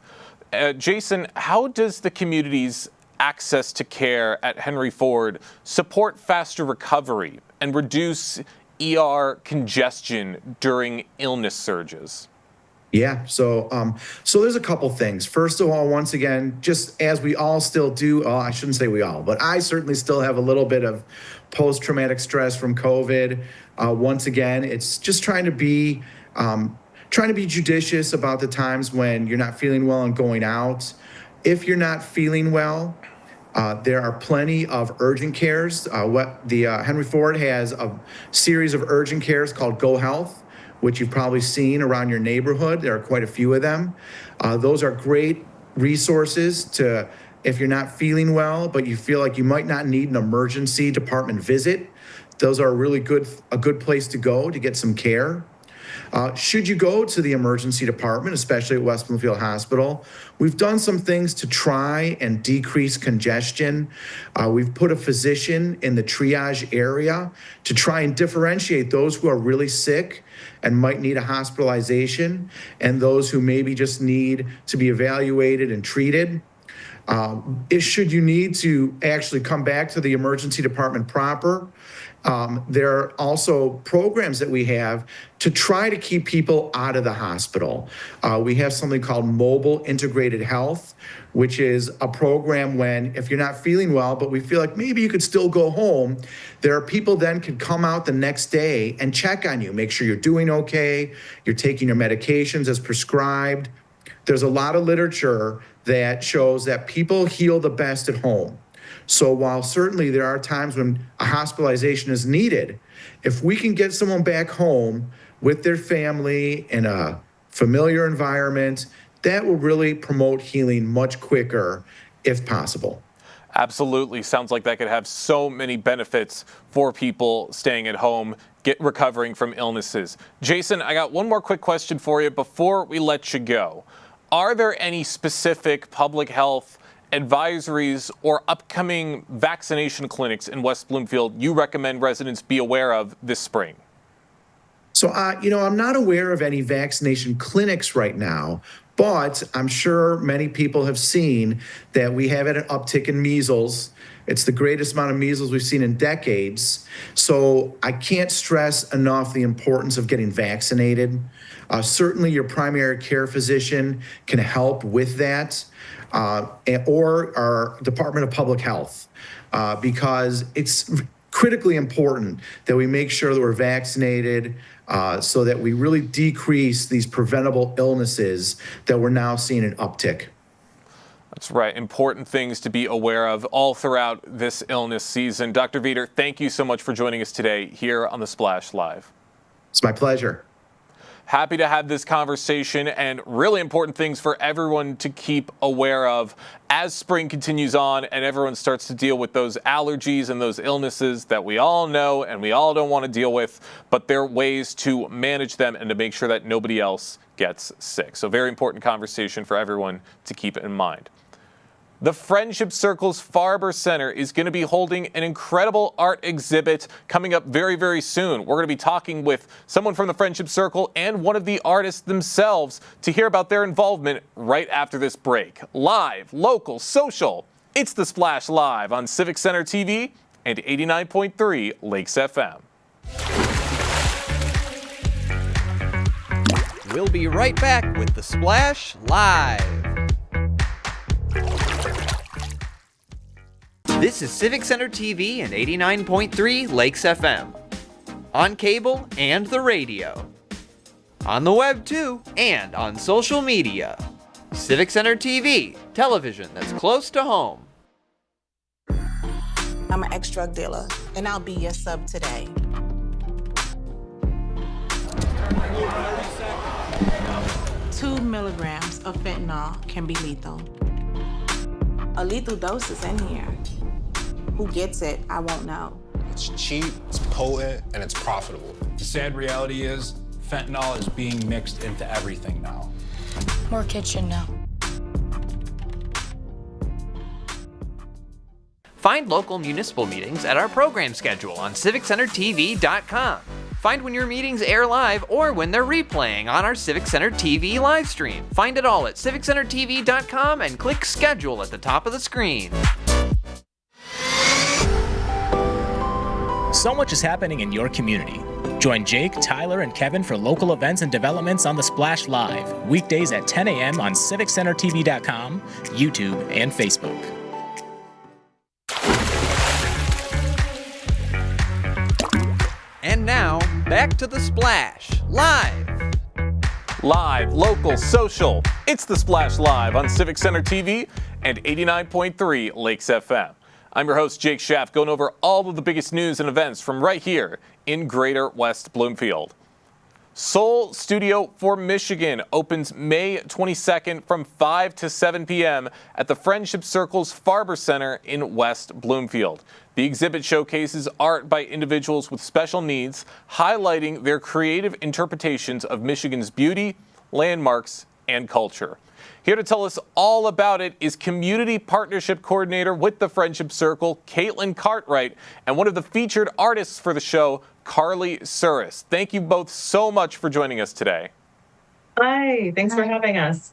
Jason, how does the community's access to care at Henry Ford support faster recovery and reduce ER congestion during illness surges? Yeah, so there's a couple things. First of all, once again, just as we all still do, I shouldn't say we all, but I certainly still have a little bit of post-traumatic stress from COVID. Once again, it's just trying to be judicious about the times when you're not feeling well and going out. If you're not feeling well, there are plenty of urgent cares. Henry Ford has a series of urgent cares called Go Health, which you've probably seen around your neighborhood. There are quite a few of them. Those are great resources to, if you're not feeling well, but you feel like you might not need an emergency department visit, those are a good place to go to get some care. Should you go to the emergency department, especially at West Bloomfield Hospital, we've done some things to try and decrease congestion. We've put a physician in the triage area to try and differentiate those who are really sick and might need a hospitalization and those who maybe just need to be evaluated and treated. Should you need to actually come back to the emergency department proper, there are also programs that we have to try to keep people out of the hospital. We have something called Mobile Integrated Health, which is a program when, if you're not feeling well, but we feel like maybe you could still go home, there are people then can come out the next day and check on you, make sure you're doing okay, you're taking your medications as prescribed. There's a lot of literature that shows that people heal the best at home. So while certainly there are times when a hospitalization is needed, if we can get someone back home with their family in a familiar environment, that will really promote healing much quicker if possible. Absolutely. Sounds like that could have so many benefits for people staying at home, recovering from illnesses. Jason, I got one more quick question for you before we let you go. Are there any specific public health advisories or upcoming vaccination clinics in West Bloomfield you recommend residents be aware of this spring? So, I'm not aware of any vaccination clinics right now, but I'm sure many people have seen that we have had an uptick in measles. It's the greatest amount of measles we've seen in decades. So I can't stress enough the importance of getting vaccinated. Certainly your primary care physician can help with that, or our Department of Public Health, because it's critically important that we make sure that we're vaccinated so that we really decrease these preventable illnesses that we're now seeing an uptick. That's right. Important things to be aware of all throughout this illness season. Dr. Veter, thank you so much for joining us today here on The Splash Live. It's my pleasure. Happy to have this conversation, and really important things for everyone to keep aware of as spring continues on and everyone starts to deal with those allergies and those illnesses that we all know and we all don't want to deal with, but there are ways to manage them and to make sure that nobody else gets sick. So very important conversation for everyone to keep in mind. The Friendship Circle's Farber Center is going to be holding an incredible art exhibit coming up very, very soon. We're going to be talking with someone from the Friendship Circle and one of the artists themselves to hear about their involvement right after this break. Live, local, social. It's The Splash Live on Civic Center TV and 89.3 Lakes FM. We'll be right back with The Splash Live. This is Civic Center TV and 89.3 Lakes FM. On cable and the radio. On the web too, and on social media. Civic Center TV, television that's close to home. I'm an ex-drug dealer, and I'll be your sub today. Two milligrams of fentanyl can be lethal. A lethal dose is in here. Who gets it, I won't know. It's cheap, it's potent, and it's profitable. The sad reality is, fentanyl is being mixed into everything now. More kitchen now. Find local municipal meetings at our program schedule on civiccentertv.com. Find when your meetings air live or when they're replaying on our Civic Center TV live stream. Find it all at civiccentertv.com and click schedule at the top of the screen. So much is happening in your community. Join Jake, Tyler, and Kevin for local events and developments on The Splash Live, weekdays at 10 a.m. on civiccentertv.com, YouTube, and Facebook. And now, back to The Splash Live. Live, local, social. It's The Splash Live on Civic Center TV and 89.3 Lakes FM. I'm your host, Jake Schaff, going over all of the biggest news and events from right here in Greater West Bloomfield. Soul Studio for Michigan opens May 22nd from 5 to 7 p.m. at the Friendship Circle's Farber Center in West Bloomfield. The exhibit showcases art by individuals with special needs, highlighting their creative interpretations of Michigan's beauty, landmarks, and culture. Here to tell us all about it is Community Partnership Coordinator with the Friendship Circle, Caitlin Cartwright, and one of the featured artists for the show, Carly Suris. Thank you both so much for joining us today. Hi, thanks for having us.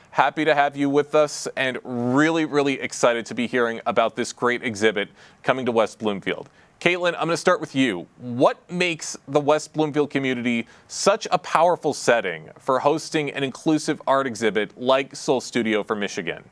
Happy to have you with us and really, really excited to be hearing about this great exhibit coming to West Bloomfield. Caitlin, I'm going to start with you. What makes the West Bloomfield community such a powerful setting for hosting an inclusive art exhibit like Soul Studio for Michigan?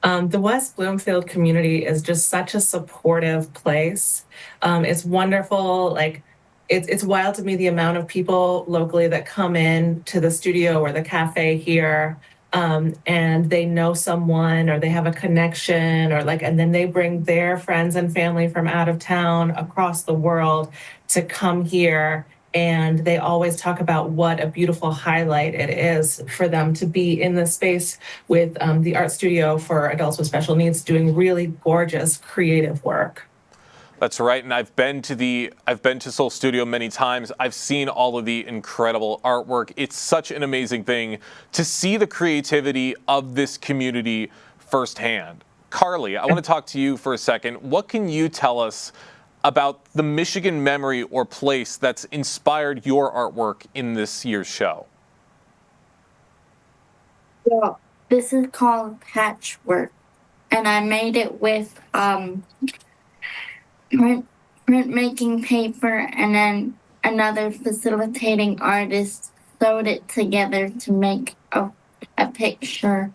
The West Bloomfield community is just such a supportive place. It's wonderful. Like, it's wild to me the amount of people locally that come in to the studio or the cafe here, and they know someone or they have a connection and then they bring their friends and family from out of town across the world to come here. And they always talk about what a beautiful highlight it is for them to be in the space with the art studio for adults with special needs doing really gorgeous creative work. That's right, and I've been to Soul Studio many times. I've seen all of the incredible artwork. It's such an amazing thing to see the creativity of this community firsthand. Carly, I want to talk to you for a second. What can you tell us about the Michigan memory or place that's inspired your artwork in this year's show? Well, this is called Patchwork, and I made it with printmaking paper, and then another facilitating artist sewed it together to make a picture.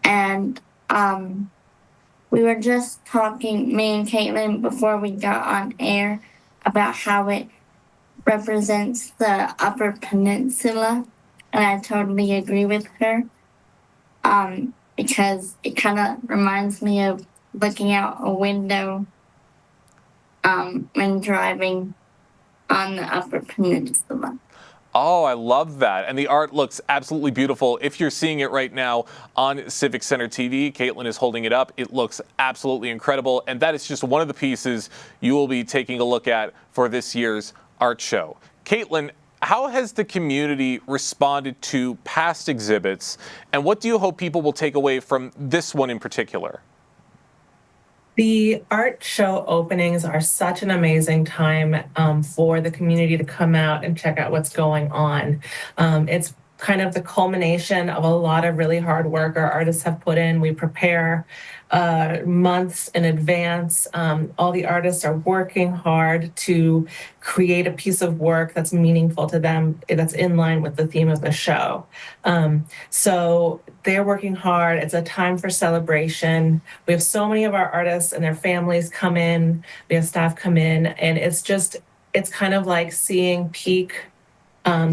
And we were just talking, me and Caitlin, before we got on air, about how it represents the Upper Peninsula, and I totally agree with her, because it kind of reminds me of looking out a window when driving on the Upper Peninsula. Oh, I love that. And the art looks absolutely beautiful. If you're seeing it right now on Civic Center TV, Caitlin is holding it up. It looks absolutely incredible. And that is just one of the pieces you will be taking a look at for this year's art show. Caitlin, how has the community responded to past exhibits? And what do you hope people will take away from this one in particular? The art show openings are such an amazing time for the community to come out and check out what's going on. It's kind of the culmination of a lot of really hard work our artists have put in. We prepare months in advance. All the artists are working hard to create a piece of work that's meaningful to them, that's in line with the theme of the show. So they're working hard. It's a time for celebration. We have so many of our artists and their families come in. We have staff come in, and it's kind of like seeing peak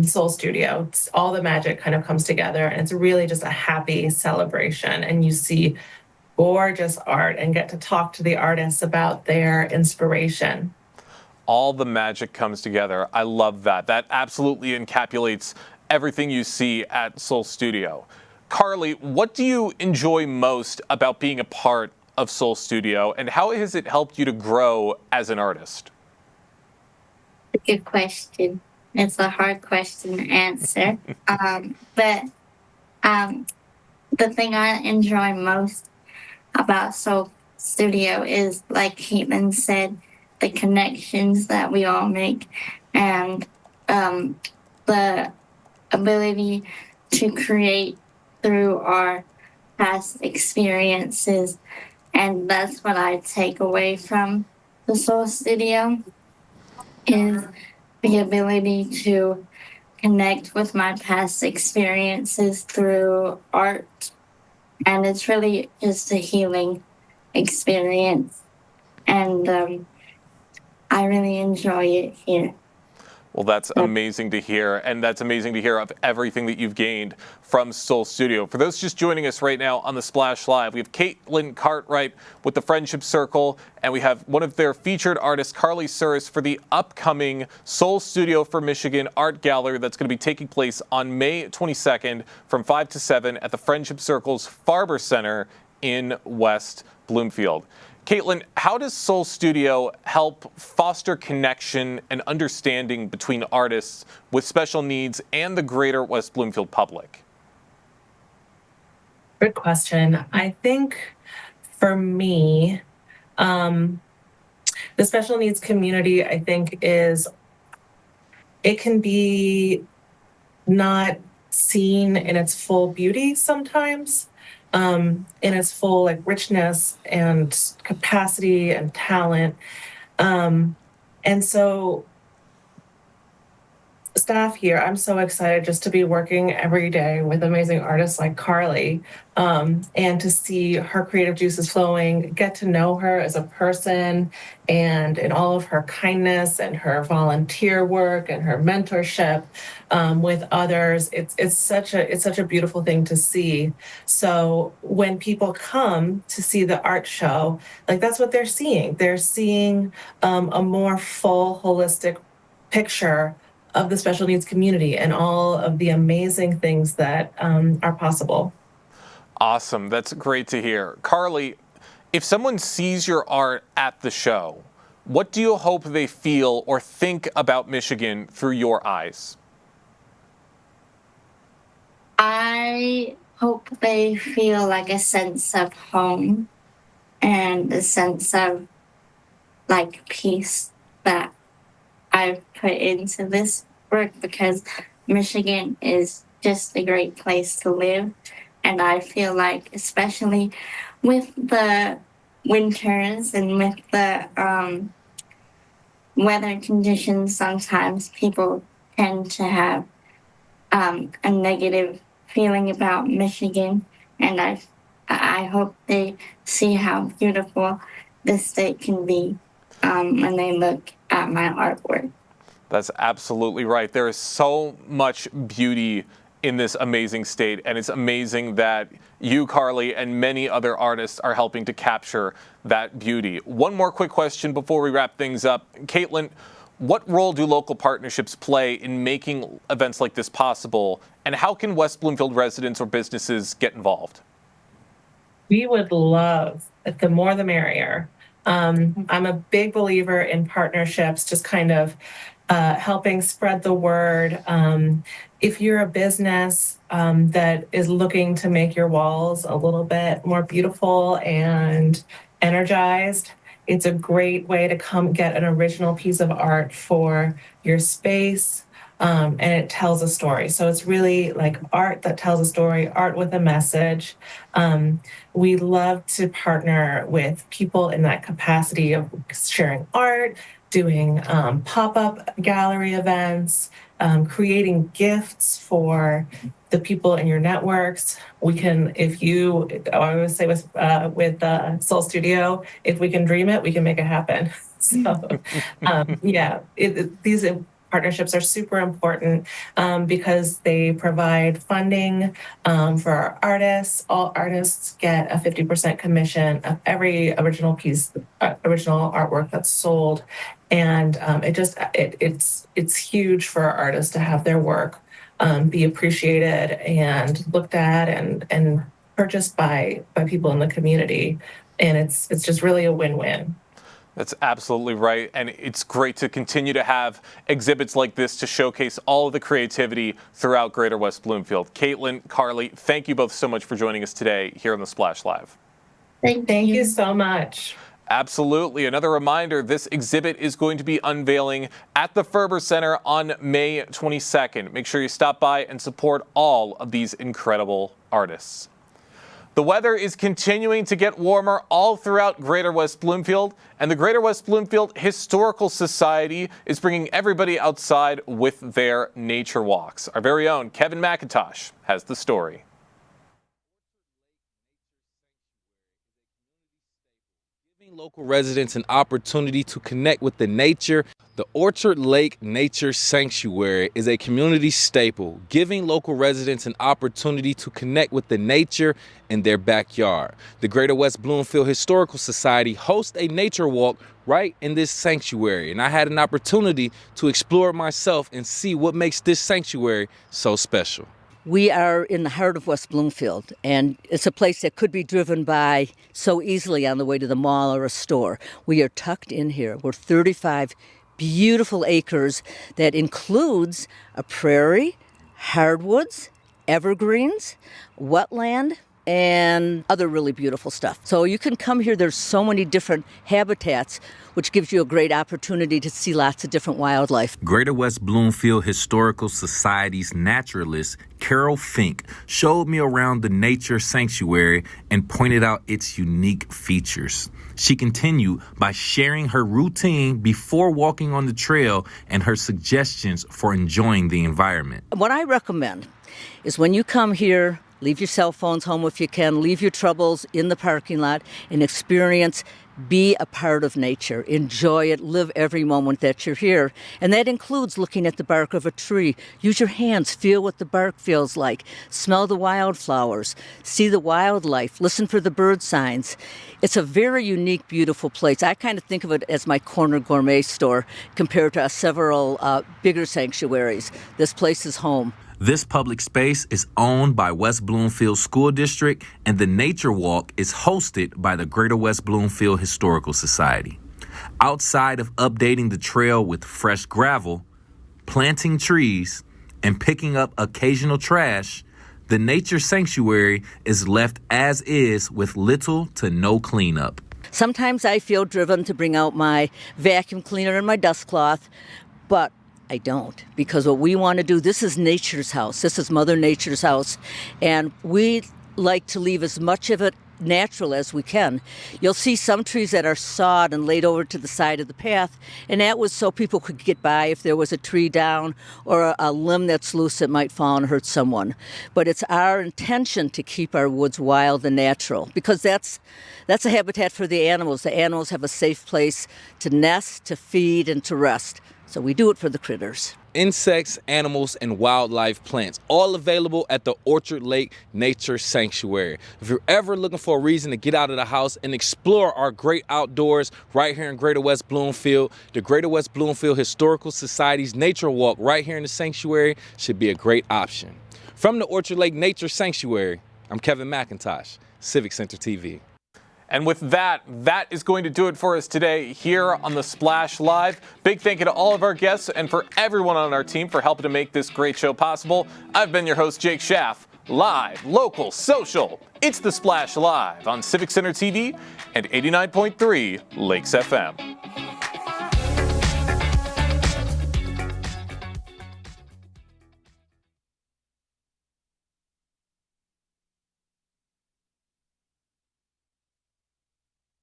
Soul Studio. All the magic kind of comes together, and it's really just a happy celebration. And you see gorgeous art and get to talk to the artists about their inspiration. All the magic comes together. I love that. That absolutely encapsulates everything you see at Soul Studio. Carly, what do you enjoy most about being a part of Soul Studio, and how has it helped you to grow as an artist? Good question. It's a hard question to answer. But the thing I enjoy most about Soul Studio is, like Caitlin said, the connections that we all make, and the ability to create through our past experiences. And that's what I take away from the Soul Studio, is the ability to connect with my past experiences through art. And it's really just a healing experience. And I really enjoy it here. Well, that's amazing to hear, and that's amazing to hear of everything that you've gained from Soul Studio. For those just joining us right now on the Splash Live, we have Caitlin Cartwright with the Friendship Circle, and we have one of their featured artists, Carly Suris, for the upcoming Soul Studio for Michigan Art Gallery that's going to be taking place on May 22nd from 5 to 7 at the Friendship Circle's Farber Center in West Bloomfield. Caitlin, how does Soul Studio help foster connection and understanding between artists with special needs and the greater West Bloomfield public? Good question. I think for me, the special needs community, I think it can be not seen in its full beauty sometimes. In its full richness and capacity and talent. And so staff here, I'm so excited just to be working every day with amazing artists like Carly, and to see her creative juices flowing, get to know her as a person and in all of her kindness and her volunteer work and her mentorship with others. It's such a beautiful thing to see. So when people come to see the art show, that's what they're seeing. They're seeing a more full, holistic picture of the special needs community and all of the amazing things that are possible. Awesome. That's great to hear. Carly, if someone sees your art at the show, what do you hope they feel or think about Michigan through your eyes? I hope they feel like a sense of home and a sense of peace that I've put into this work, because Michigan is just a great place to live. And I feel like, especially with the winters and with the weather conditions, sometimes people tend to have a negative feeling about Michigan. And I hope they see how beautiful this state can be when they look at my artwork. That's absolutely right. There is so much beauty in this amazing state, and it's amazing that you, Carly, and many other artists are helping to capture that beauty. One more quick question before we wrap things up. Caitlin, what role do local partnerships play in making events like this possible, and how can West Bloomfield residents or businesses get involved? We would love, the more the merrier. I'm a big believer in partnerships, just kind of helping spread the word. If you're a business that is looking to make your walls a little bit more beautiful and energized, it's a great way to come get an original piece of art for your space. And it tells a story. So it's really art that tells a story, art with a message. We love to partner with people in that capacity of sharing art, doing pop-up gallery events, creating gifts for the people in your networks. We can, I always say with Soul Studio, if we can dream it, we can make it happen. So these partnerships are super important because they provide funding for our artists. All artists get a 50% commission of every original artwork that's sold. And it's huge for our artists to have their work be appreciated and looked at and purchased by people in the community. And it's just really a win-win. That's absolutely right. And it's great to continue to have exhibits like this to showcase all of the creativity throughout Greater West Bloomfield. Caitlin, Carly, thank you both so much for joining us today here on the Splash Live. Thank you so much. Absolutely. Another reminder, this exhibit is going to be unveiling at the Farber Center on May 22nd. Make sure you stop by and support all of these incredible artists. The weather is continuing to get warmer all throughout Greater West Bloomfield, and the Greater West Bloomfield Historical Society is bringing everybody outside with their nature walks. Our very own Kevin McIntosh has the story. Giving local residents an opportunity to connect with the nature. The Orchard Lake Nature Sanctuary is a community staple, giving local residents an opportunity to connect with the nature in their backyard. The Greater West Bloomfield Historical Society hosts a nature walk right in this sanctuary, and I had an opportunity to explore it myself and see what makes this sanctuary so special. We are in the heart of West Bloomfield, and it's a place that could be driven by so easily on the way to the mall or a store. We are tucked in here. We're 35 beautiful acres that includes a prairie, hardwoods, evergreens, wetland, and other really beautiful stuff. So you can come here. There's so many different habitats, which gives you a great opportunity to see lots of different wildlife. Greater West Bloomfield Historical Society's naturalist, Carol Fink, showed me around the nature sanctuary and pointed out its unique features. She continued by sharing her routine before walking on the trail and her suggestions for enjoying the environment. What I recommend is when you come here, leave your cell phones home if you can, leave your troubles in the parking lot and experience, be a part of nature, enjoy it, live every moment that you're here. And that includes looking at the bark of a tree. Use your hands, feel what the bark feels like, smell the wildflowers, see the wildlife, listen for the bird signs. It's a very unique, beautiful place. I kind of think of it as my corner gourmet store compared to several bigger sanctuaries. This place is home. This public space is owned by West Bloomfield School District, and the Nature Walk is hosted by the Greater West Bloomfield Historical Society. Outside of updating the trail with fresh gravel, planting trees, and picking up occasional trash, the Nature Sanctuary is left as is with little to no cleanup. Sometimes I feel driven to bring out my vacuum cleaner and my dust cloth, but I don't, because what we want to do, this is nature's house. This is Mother Nature's house, and we like to leave as much of it natural as we can. You'll see some trees that are sawed and laid over to the side of the path, and that was so people could get by if there was a tree down or a limb that's loose that might fall and hurt someone. But it's our intention to keep our woods wild and natural, because that's a habitat for the animals. The animals have a safe place to nest, to feed, and to rest. So we do it for the critters. Insects, animals, and wildlife plants, all available at the Orchard Lake Nature Sanctuary. If you're ever looking for a reason to get out of the house and explore our great outdoors right here in Greater West Bloomfield, the Greater West Bloomfield Historical Society's Nature Walk right here in the sanctuary should be a great option. From the Orchard Lake Nature Sanctuary, I'm Kevin McIntosh, Civic Center TV. And with that is going to do it for us today here on the Splash Live. Big thank you to all of our guests and for everyone on our team for helping to make this great show possible. I've been your host, Jake Schaff. Live, local, social. It's the Splash Live on Civic Center TV and 89.3 Lakes FM.